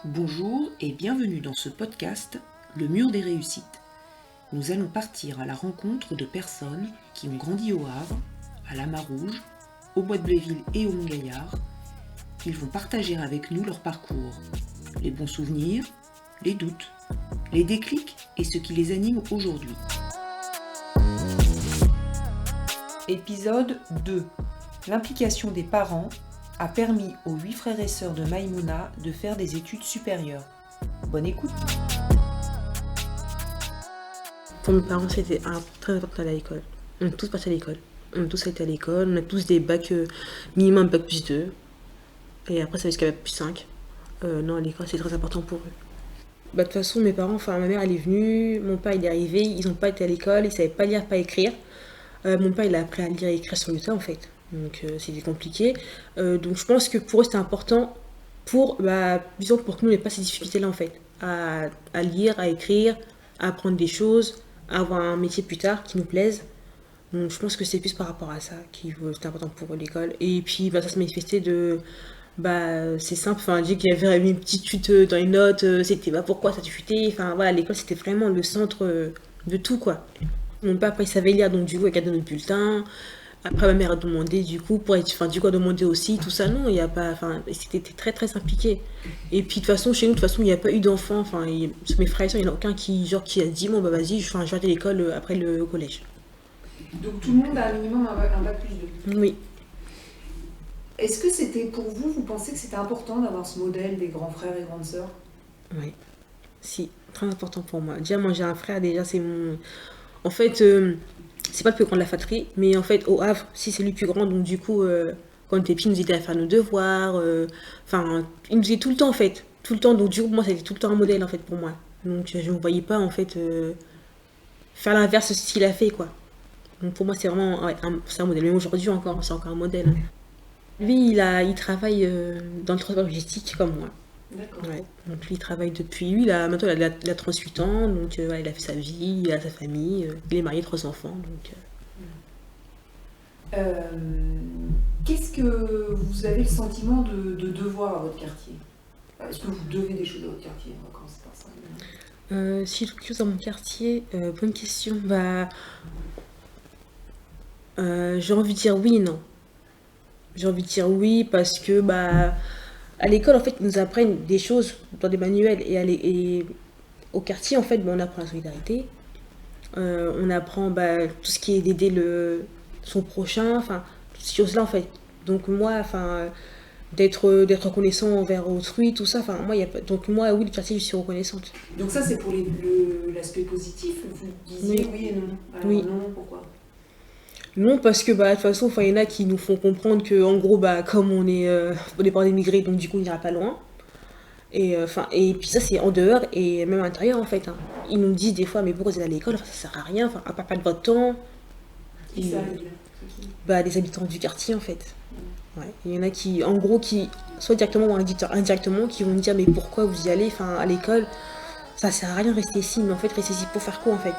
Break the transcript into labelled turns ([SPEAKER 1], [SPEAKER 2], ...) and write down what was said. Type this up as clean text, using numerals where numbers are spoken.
[SPEAKER 1] Bonjour et bienvenue dans ce podcast Le Mur des Réussites. Nous allons partir à la rencontre de personnes qui ont grandi au Havre, à la Mar-Rouge, au Bois de Bléville et au Mont-Gaillard. Ils vont partager avec nous leur parcours, les bons souvenirs, les doutes, les déclics et ce qui les anime aujourd'hui. Épisode 2. L'implication des parents a permis aux 8 frères et sœurs de Maïmouna de faire des études supérieures. Bonne écoute.
[SPEAKER 2] Pour mes parents, c'était très important d'aller à l'école. On est tous partis à l'école. On a tous été à l'école. On a tous des bacs minimum bac plus 2. Et après, ça va jusqu'à bac plus 5. Non, à l'école, c'est très important pour eux. De toute façon, mes parents, ma mère, elle est venue. Mon père, il est arrivé. Ils n'ont pas été à l'école. Ils ne savaient pas lire, pas écrire. Mon père, il a appris à lire et écrire sur le tas, en fait. Donc, c'était compliqué. Donc, je pense que pour eux, c'était important disons pour que nous, on n'ait pas ces difficultés-là, en fait. À lire, à écrire, à apprendre des choses, à avoir un métier plus tard qui nous plaise. Donc, je pense que c'est plus par rapport à ça qui c'était important pour eux, l'école. Et puis, ça se manifestait de... c'est simple, dès qu'il y avait une petite chute dans les notes, c'était pourquoi ça te chutait. L'école, c'était vraiment le centre de tout, quoi. Mon père, après, il savait lire, donc du coup, il a gardé notre bulletin. Après, ma mère a demandé, du coup, a demandé aussi, tout ça, non, il n'y a pas, c'était très, très impliqué. Et puis, de toute façon, chez nous, il n'y a pas eu d'enfants, mes frères et soeurs, il n'y en a aucun qui a dit, bon, vas-y, je vais arrêter l'école après le collège.
[SPEAKER 3] Donc, tout le monde a un minimum un bac plus 2.
[SPEAKER 2] Oui.
[SPEAKER 3] Est-ce que c'était, pour vous, vous pensez que c'était important d'avoir ce modèle des grands frères et grandes sœurs?
[SPEAKER 2] Oui. Si, très important pour moi. Déjà, moi, j'ai un frère, déjà, c'est mon... En fait, c'est pas le plus grand de la fratrie, mais en fait, au Havre, si c'est le plus grand, donc du coup, quand on était petits, il nous aidait à faire nos devoirs, il nous aidait tout le temps, en fait. Tout le temps, donc du coup, moi, c'était tout le temps un modèle, en fait, pour moi. Donc, je ne voyais pas, en fait, faire l'inverse de ce qu'il a fait, quoi. Donc, pour moi, c'est vraiment c'est un modèle. Même aujourd'hui, encore, c'est encore un modèle. Hein. Lui, il travaille dans le transport logistique, comme moi.
[SPEAKER 3] D'accord.
[SPEAKER 2] Ouais. Donc lui, il travaille depuis... Lui, maintenant, il a 38 ans, donc il a fait sa vie, il a sa famille, il est marié, 3 enfants, donc...
[SPEAKER 3] Qu'est-ce que vous avez le sentiment de devoir à votre quartier? Est-ce que vous devez des choses à votre quartier? On va commencer par ça.
[SPEAKER 2] Si je quelque chose dans mon quartier, bonne question. J'ai envie de dire oui et non. J'ai envie de dire oui parce que... à l'école, en fait, ils nous apprennent des choses dans des manuels. Et au quartier, en fait, on apprend la solidarité. On apprend tout ce qui est d'aider son prochain. Toutes ces choses-là, en fait. Donc, moi, d'être reconnaissant envers autrui, tout ça. Donc, moi, oui, le quartier, je suis reconnaissante.
[SPEAKER 3] Donc ça, c'est pour l'aspect positif. Vous disiez oui et non. Alors,
[SPEAKER 2] oui.
[SPEAKER 3] Non, pourquoi?
[SPEAKER 2] Non, parce que de toute façon, il y en a qui nous font comprendre que, en gros, comme on est pas d'émigrés, donc du coup, on n'ira pas loin. Et puis ça, c'est en dehors et même à l'intérieur, en fait. Hein. Ils nous disent des fois, mais pourquoi vous êtes à l'école? Ça sert à rien, à part perdre votre temps.
[SPEAKER 3] Qui ça
[SPEAKER 2] des habitants du quartier, en fait. Ouais. Il y en a qui, en gros, soit directement ou indirectement, qui vont dire, mais pourquoi vous y allez à l'école? Ça sert à rien de rester ici, mais en fait, rester ici pour faire quoi, en fait?